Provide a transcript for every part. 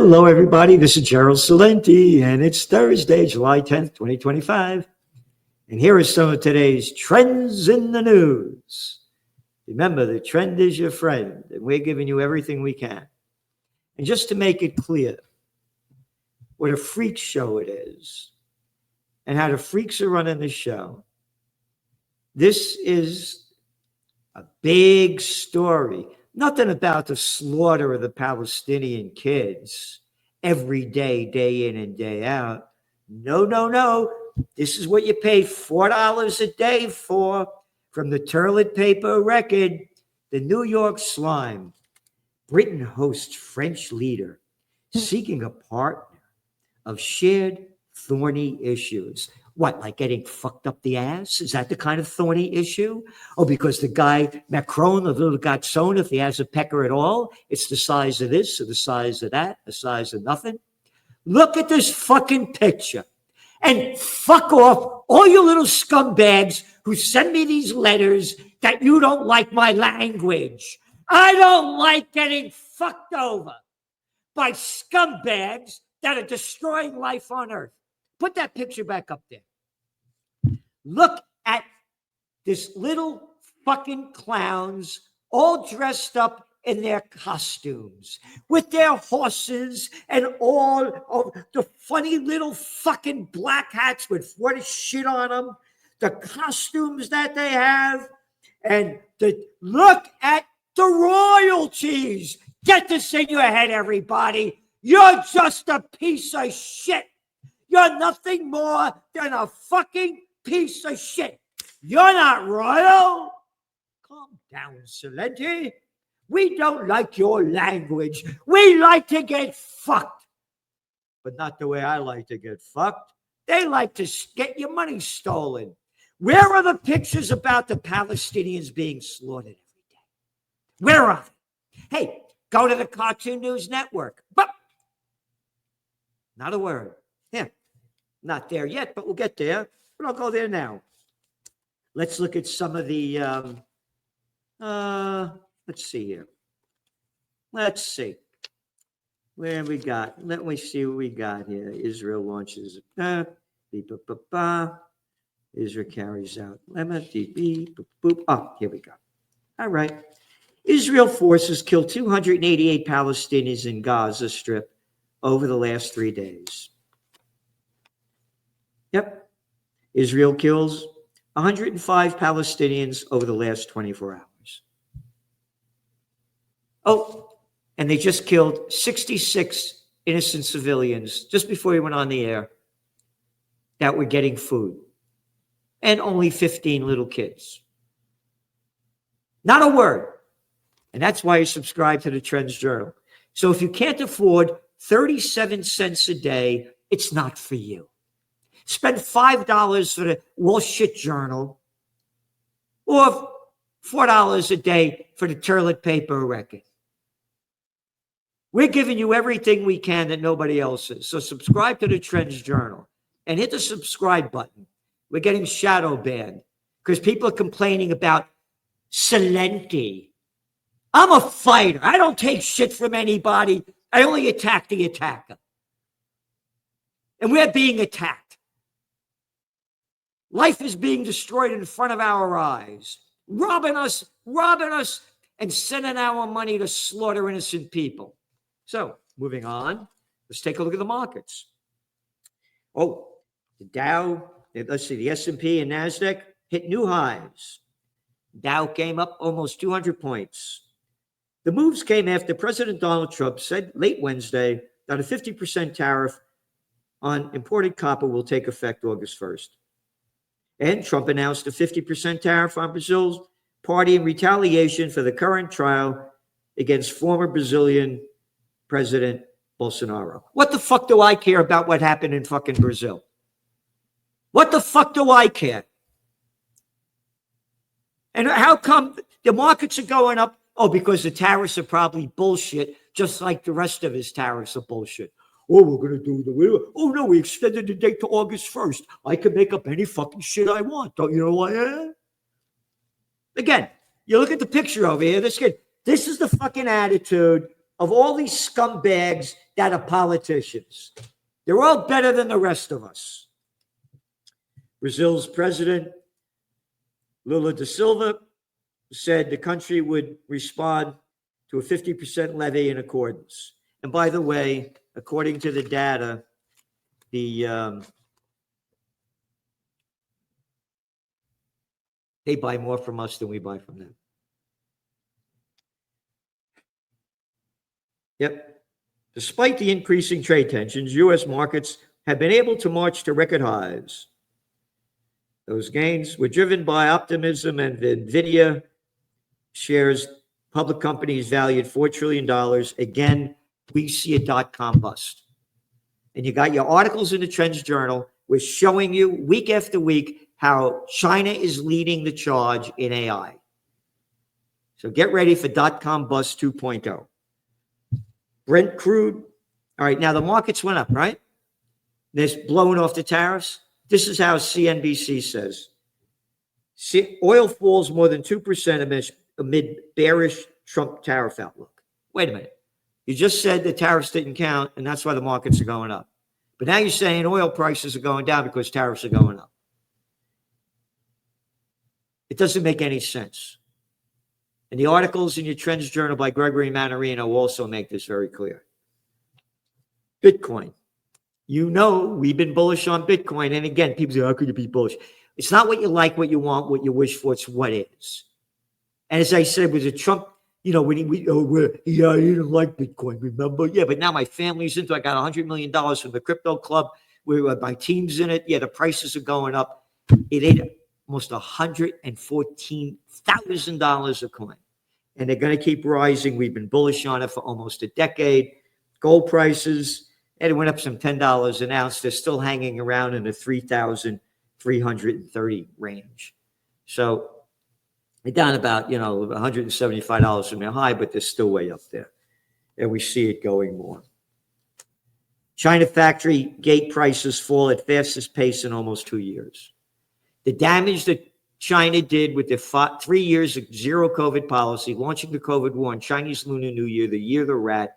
Hello, everybody. This is Gerald Salenti, and it's Thursday, July 10th, 2025. And here are some of today's trends in the news. Remember, the trend is your friend, and we're giving you everything we can. And just to make it clear what a freak show it is and how the freaks are running the show, this is a big story. Nothing about the slaughter of the Palestinian kids every day, day in and day out. No, no, no. This is what you paid $4 a day for from the toilet paper record. The New York Slime. Britain hosts French leader seeking a partner of shared thorny issues. What, like getting fucked up the ass? Is that the kind of thorny issue? Oh, because the guy, Macron, the little Gatson, if he has a pecker at all, it's the size of this or the size of that, the size of nothing. Look at this fucking picture and fuck off all you little scumbags who send me these letters that you don't like my language. I don't like getting fucked over by scumbags that are destroying life on Earth. Put that picture back up there. Look at this little fucking clowns all dressed up in their costumes with their horses and all of the funny little fucking black hats with what is shit on them, the costumes that they have, and look at the royalties. Get this in your head, everybody. You're just a piece of shit. You're nothing more than a fucking piece of shit. You're not royal. Calm down, Salenti. We don't like your language. We like to get fucked. But not the way I like to get fucked. They like to get your money stolen. Where are the pictures about the Palestinians being slaughtered every day? Where are they? Hey, go to the Cartoon News Network. But not a word. Yeah. Not there yet, but we'll get there. But I'll go there now. Let's look at some of the, let's see here. Let's see. Where have we got? Let me see what we got here. Israel launches, Israel carries out, oh, here we go. All right. Israel forces killed 288 Palestinians in Gaza Strip over the last 3 days. Yep. Israel kills 105 Palestinians over the last 24 hours. Oh, and they just killed 66 innocent civilians just before we went on the air that were getting food. And only 15 little kids. Not a word. And that's why you subscribe to the Trends Journal. So if you can't afford 37 cents a day, it's not for you. Spend $5 for the Wall Street Journal or $4 a day for the toilet paper record. We're giving you everything we can that nobody else is. So subscribe to the Trends Journal and hit the subscribe button. We're getting shadow banned because people are complaining about Salenti. I'm a fighter. I don't take shit from anybody. I only attack the attacker. And we're being attacked. Life is being destroyed in front of our eyes, robbing us, and sending our money to slaughter innocent people. So, moving on, let's take a look at the markets. Oh, the Dow, let's see, the S&P and NASDAQ hit new highs. Dow came up almost 200 points. The moves came after President Donald Trump said late Wednesday that a 50% tariff on imported copper will take effect August 1st. And Trump announced a 50% tariff on Brazil's party in retaliation for the current trial against former Brazilian President Bolsonaro. What the fuck do I care about what happened in fucking Brazil? What the fuck do I care? And how come the markets are going up? Oh, because the tariffs are probably bullshit, just like the rest of his tariffs are bullshit. Oh, we're going to do the... Oh, no, we extended the date to August 1st. I can make up any fucking shit I want. Don't you know who I am? Again, you look at the picture over here. This kid, this is the fucking attitude of all these scumbags that are politicians. They're all better than the rest of us. Brazil's president, Lula da Silva, said the country would respond to a 50% levy in accordance. And by the way, according to the data, they buy more from us than we buy from them. Yep. Despite the increasing trade tensions, U.S. markets have been able to march to record highs. Those gains were driven by optimism, and NVIDIA shares, public companies valued $4 trillion. Again, we see a dot-com bust. And you got your articles in the Trends Journal. We're showing you week after week how China is leading the charge in AI. So get ready for dot-com bust 2.0. Brent crude. All right, now the markets went up, right? They're blowing off the tariffs. This is how CNBC says. Oil falls more than 2% amid bearish Trump tariff outlook. Wait a minute. You just said the tariffs didn't count, and that's why the markets are going up. But now you're saying oil prices are going down because tariffs are going up. It doesn't make any sense. And the articles in your Trends Journal by Gregory Mannarino also make this very clear. Bitcoin. You know, we've been bullish on Bitcoin. And again, people say, how could you be bullish? It's not what you like, what you want, what you wish for. It's what is. And as I said, with the Trump, when he didn't like Bitcoin, remember? Yeah, but now my family's into it. I got $100 million from the crypto club. My team's in it. Yeah, the prices are going up. It ate almost $114,000 a coin. And they're going to keep rising. We've been bullish on it for almost a decade. Gold prices, it went up some $10 an ounce. They're still hanging around in the 3,330 range. So they're down about, $175 from their high, but they're still way up there. And we see it going more. China factory gate prices fall at fastest pace in almost 2 years. The damage that China did with their 3 years of zero COVID policy, launching the COVID war on Chinese Lunar New Year, the year of the rat,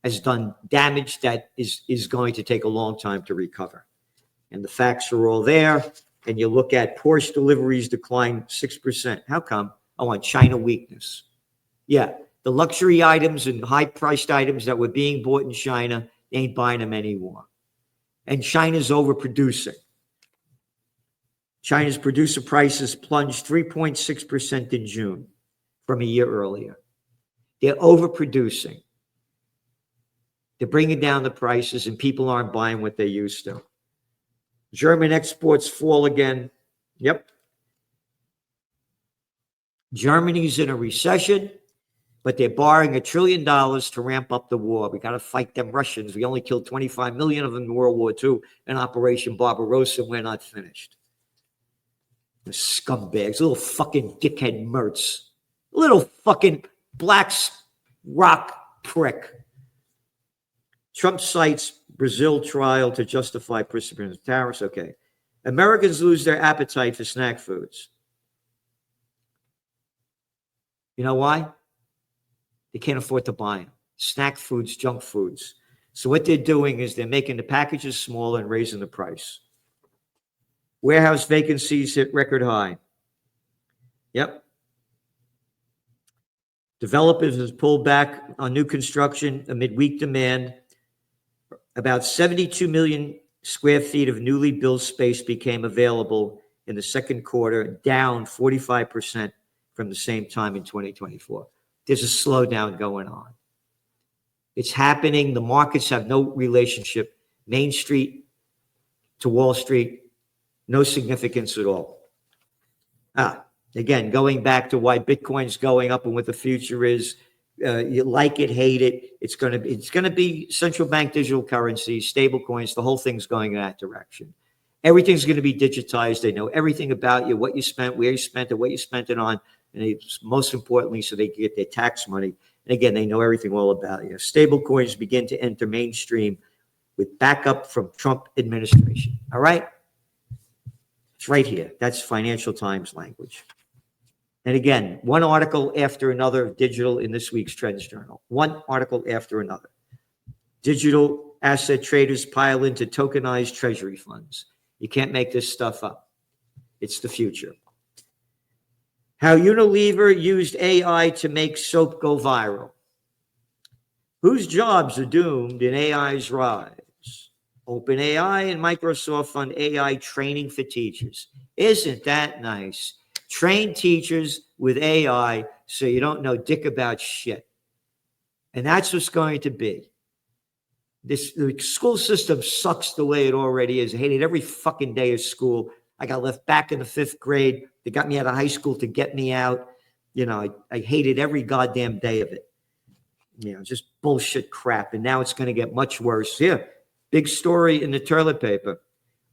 has done damage that is going to take a long time to recover. And the facts are all there. And you look at Porsche deliveries declined 6%. How come? Oh, on China weakness. Yeah, the luxury items and high-priced items that were being bought in China, they ain't buying them anymore. And China's overproducing. China's producer prices plunged 3.6% in June from a year earlier. They're overproducing. They're bringing down the prices, and people aren't buying what they used to. German exports fall again. Yep. Germany's in a recession, but they're borrowing $1 trillion to ramp up the war. We got to fight them Russians. We only killed 25 million of them in World War II in Operation Barbarossa. We're not finished. The scumbags, little fucking dickhead Mertz, little fucking black rock prick. Trump cites Brazil trial to justify precipitous tariffs. Okay. Americans lose their appetite for snack foods. You know why? They can't afford to buy them. Snack foods, junk foods. So what they're doing is they're making the packages smaller and raising the price. Warehouse vacancies hit record high. Yep. Developers has pulled back on new construction amid weak demand. About 72 million square feet of newly built space became available in the second quarter, down 45% from the same time in 2024. There's a slowdown going on. It's happening. The markets have no relationship. Main Street to Wall Street, no significance at all. Again, going back to why Bitcoin's going up and what the future is, you like it, hate it. It's going to be central bank digital currency, stable coins. The whole thing's going in that direction. Everything's going to be digitized. They know everything about you, what you spent, where you spent it, what you spent it on, and most importantly, so they can get their tax money. And again, they know everything all about you. Stable coins begin to enter mainstream with backup from Trump administration. All right? It's right here. That's Financial Times language. And again, one article after another digital in this week's Trends Journal. One article after another. Digital asset traders pile into tokenized treasury funds. You can't make this stuff up. It's the future. How Unilever used AI to make soap go viral. Whose jobs are doomed in AI's rise? OpenAI and Microsoft fund AI training for teachers. Isn't that nice? Train teachers with AI so you don't know dick about shit. And that's what's going to be. The school system sucks the way it already is. I hated every fucking day of school. I got left back in the 5th grade. They got me out of high school to get me out. You know, I hated every goddamn day of it. You know, just bullshit crap. And now it's going to get much worse. Here, big story in the toilet paper.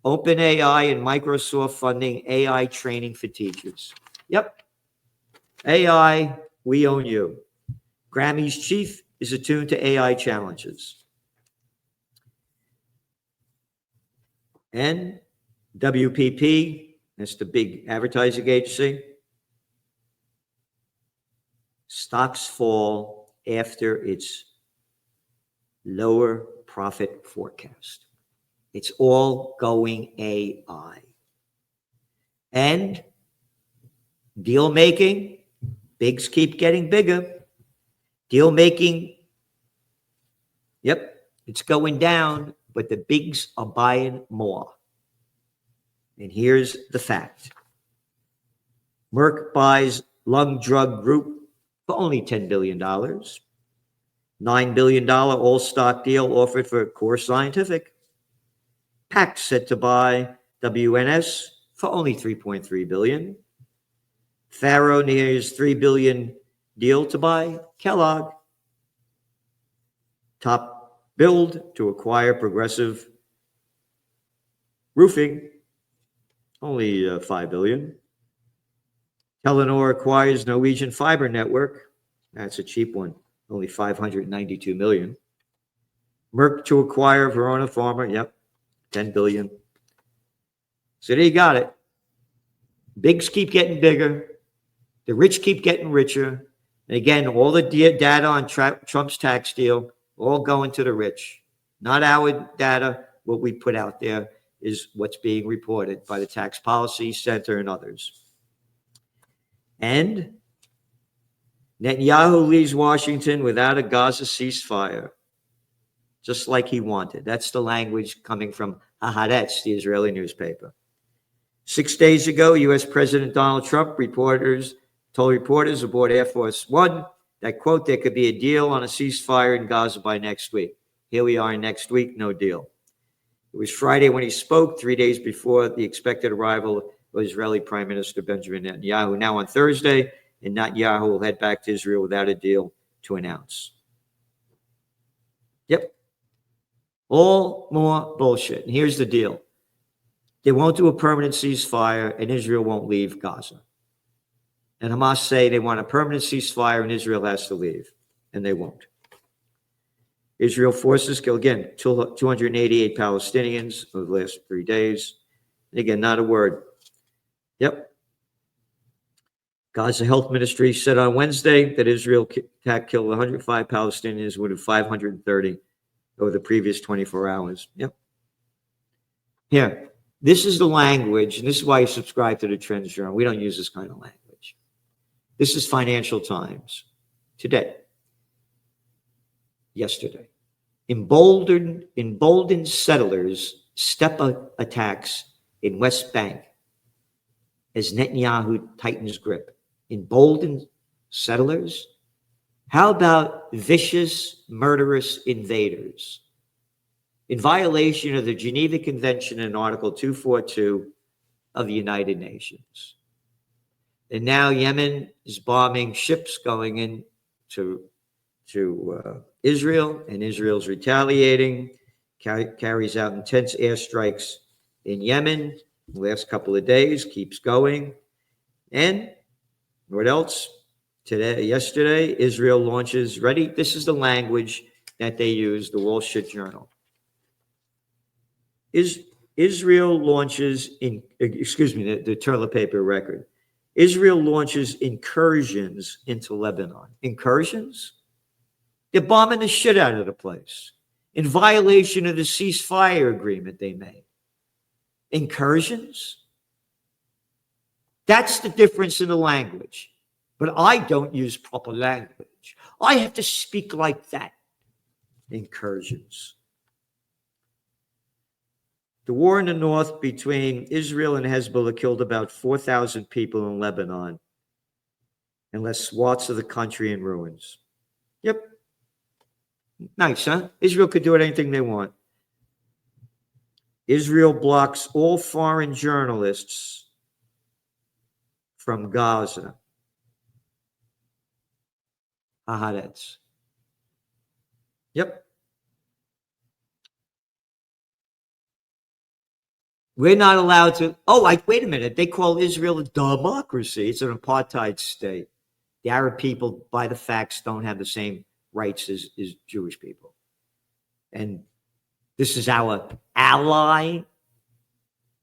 OpenAI and Microsoft funding AI training for teachers. Yep. AI, we own you. Grammy's chief is attuned to AI challenges. And WPP, that's the big advertising agency, stocks fall after its lower profit forecast. It's all going AI. And deal making, bigs keep getting bigger. Deal making, yep, it's going down, but the bigs are buying more. And here's the fact. Merck buys lung drug group for only $10 billion. $9 billion all-stock deal offered for Core Scientific. PAC set to buy WNS for only $3.3 billion. Faro nears $3 billion deal to buy Kellogg. Top build to acquire Progressive Roofing, only $5 billion. Telenor acquires Norwegian fiber network. That's a cheap one, only $592 million. Merck to acquire Verona Pharma, yep, $10 billion. So there you got it. Bigs keep getting bigger. The rich keep getting richer. And again, all the data on Trump's tax deal, all going to the rich. Not our data, what we put out there is what's being reported by the Tax Policy Center and others. And Netanyahu leaves Washington without a Gaza ceasefire, just like he wanted. That's the language coming from Haaretz, the Israeli newspaper. 6 days ago, U.S. President Donald Trump told reporters aboard Air Force One that, quote, there could be a deal on a ceasefire in Gaza by next week. Here we are next week, no deal. It was Friday when he spoke, 3 days before the expected arrival of Israeli Prime Minister Benjamin Netanyahu. Now on Thursday, and Netanyahu will head back to Israel without a deal to announce. Yep. All more bullshit. And here's the deal. They won't do a permanent ceasefire, and Israel won't leave Gaza. And Hamas say they want a permanent ceasefire, and Israel has to leave, and they won't. Israel forces kill, again, 288 Palestinians over the last 3 days. And again, not a word. Yep. Gaza Health Ministry said on Wednesday that Israel attack killed 105 Palestinians, wounded 530 over the previous 24 hours. Yep. Here, this is the language, and this is why you subscribe to the Trends Journal. We don't use this kind of language. This is Financial Times today. Yesterday. Emboldened settlers step attacks in West Bank as Netanyahu tightens grip. Emboldened settlers? How about vicious, murderous invaders? In violation of the Geneva Convention and Article 242 of the United Nations. And now Yemen is bombing ships going into Israel, and Israel's retaliating, carries out intense airstrikes in Yemen the last couple of days, keeps going. And what else? Yesterday, Israel launches, ready? This is the language that they use, the Wall Street Journal. Israel launches, the toilet paper record. Israel launches incursions into Lebanon. Incursions? They're bombing the shit out of the place. in violation of the ceasefire agreement they made. Incursions? That's the difference in the language. But I don't use proper language. I have to speak like that. Incursions. The war in the north between Israel and Hezbollah killed about 4,000 people in Lebanon and left swaths of the country in ruins. Yep. Nice, huh? Israel could do anything they want. Israel blocks all foreign journalists from Gaza. Haaretz. Yep. We're not allowed to. Oh, wait a minute. They call Israel a democracy. It's an apartheid state. The Arab people, by the facts, don't have the same rights as Jewish people. And this is our ally.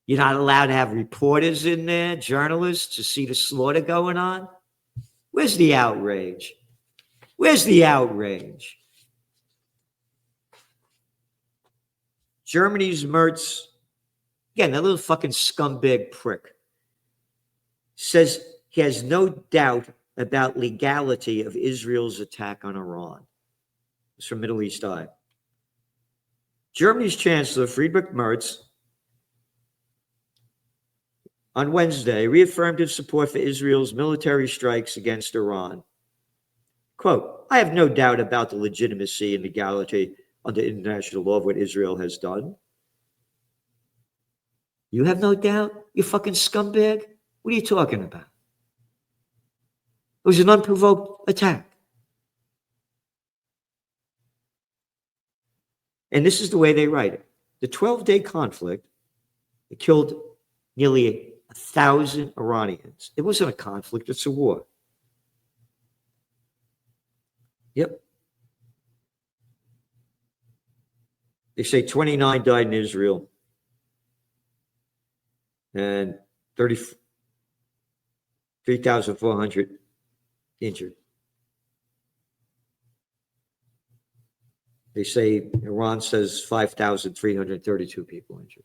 You're not allowed to have reporters in there, journalists, to see the slaughter going on. Where's the outrage? Where's the outrage? Germany's Merz, again, that little fucking scumbag prick, says he has no doubt about legality of Israel's attack on Iran. It's from Middle East Eye. Germany's Chancellor Friedrich Merz on Wednesday reaffirmed his support for Israel's military strikes against Iran. Quote, I have no doubt about the legitimacy and legality under international law of what Israel has done. You have no doubt? You fucking scumbag? What are you talking about? It was an unprovoked attack. And this is the way they write it. The 12-day conflict, it killed nearly 1,000 Iranians. It wasn't a conflict, it's a war. Yep. They say 29 died in Israel and 3,400 injured. They say Iran says 5,332 people injured.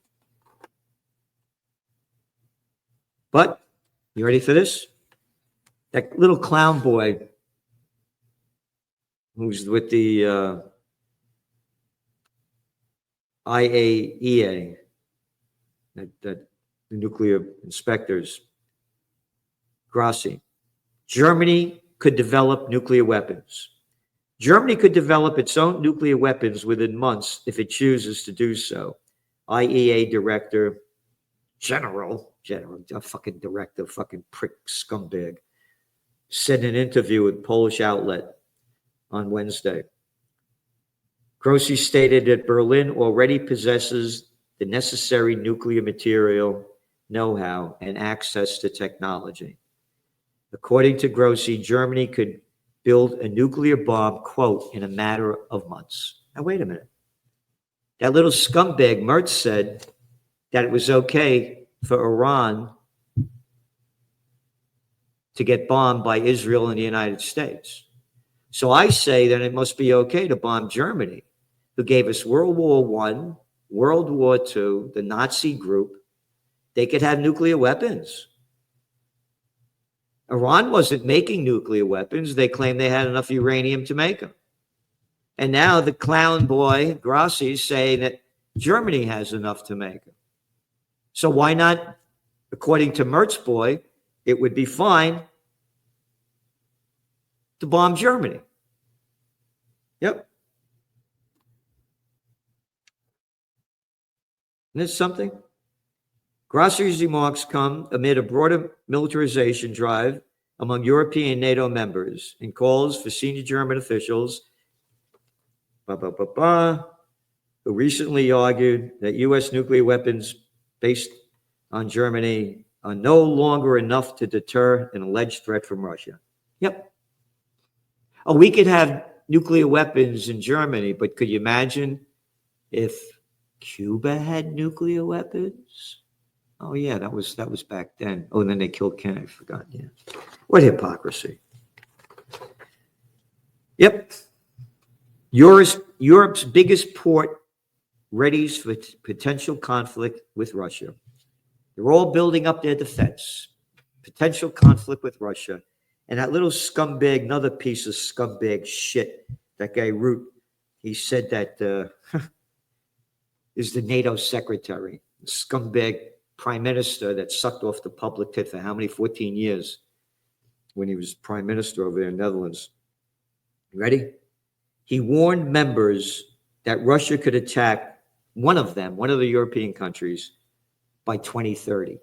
But you ready for this? That little clown boy who's with the IAEA, that the nuclear inspectors, Grossi. Germany could develop nuclear weapons. Germany could develop its own nuclear weapons within months if it chooses to do so. IAEA director, a fucking director, fucking prick scumbag, said in an interview with Polish outlet on Wednesday. Grossi stated that Berlin already possesses the necessary nuclear material, know-how, and access to technology. According to Grossi, Germany could build a nuclear bomb, quote, in a matter of months. Now, wait a minute. That little scumbag Merz said that it was okay for Iran to get bombed by Israel and the United States. So I say that it must be okay to bomb Germany, who gave us World War I, World War II, the Nazi group. They could have nuclear weapons. Iran wasn't making nuclear weapons. They claimed they had enough uranium to make them. And now the clown boy, Grossi, is saying that Germany has enough to make them. So why not, according to Merz boy, it would be fine to bomb Germany. Yep. Isn't this something? Grossi's remarks come amid a broader militarization drive among European NATO members and calls for senior German officials who recently argued that U.S. nuclear weapons based on Germany are no longer enough to deter an alleged threat from Russia. Yep. Oh, we could have nuclear weapons in Germany, but could you imagine if Cuba had nuclear weapons? Oh, yeah, that was back then. Oh, and then they killed Kennedy. I forgot. Yeah. What hypocrisy. Yep. Europe's biggest port readies for potential conflict with Russia. They're all building up their defense. Potential conflict with Russia. And that little scumbag, another piece of scumbag shit, that guy Root, he said that is the NATO secretary, the scumbag prime minister that sucked off the public tit for how many, 14 years when he was prime minister over there in the Netherlands. You ready? He warned members that Russia could attack one of the European countries, by 2030.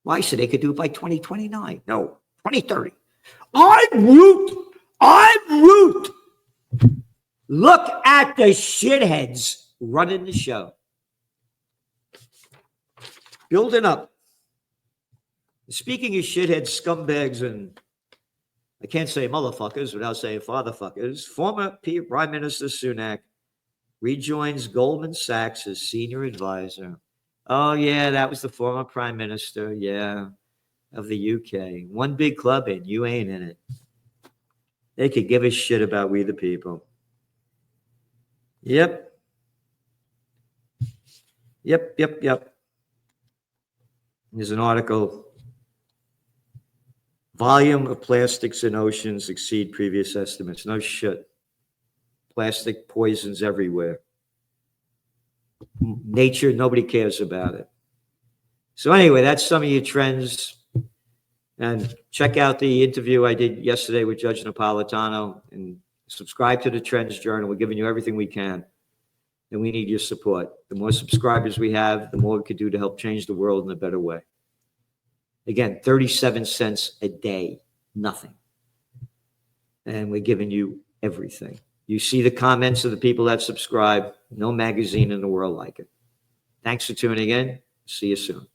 Well, I said they could do it by 2029. No, 2030. I'm Root. Look at the shitheads running the show. Building up. Speaking of shitheads, scumbags, and I can't say motherfuckers without saying fatherfuckers, former Prime Minister Sunak rejoins Goldman Sachs as senior advisor. Oh, yeah, that was the former prime minister, of the UK. One big club and you ain't in it. They could give a shit about we the people. Yep. There's an article. Volume of plastics in oceans exceed previous estimates. No shit. Plastic poisons everywhere. Nature, nobody cares about it. So anyway, that's some of your trends. And check out the interview I did yesterday with Judge Napolitano and subscribe to the Trends Journal. We're giving you everything we can. And we need your support. The more subscribers we have, the more we could do to help change the world in a better way. Again, 37 cents a day, nothing. And we're giving you everything. You see the comments of the people that subscribe. No magazine in the world like it. Thanks for tuning in. See you soon.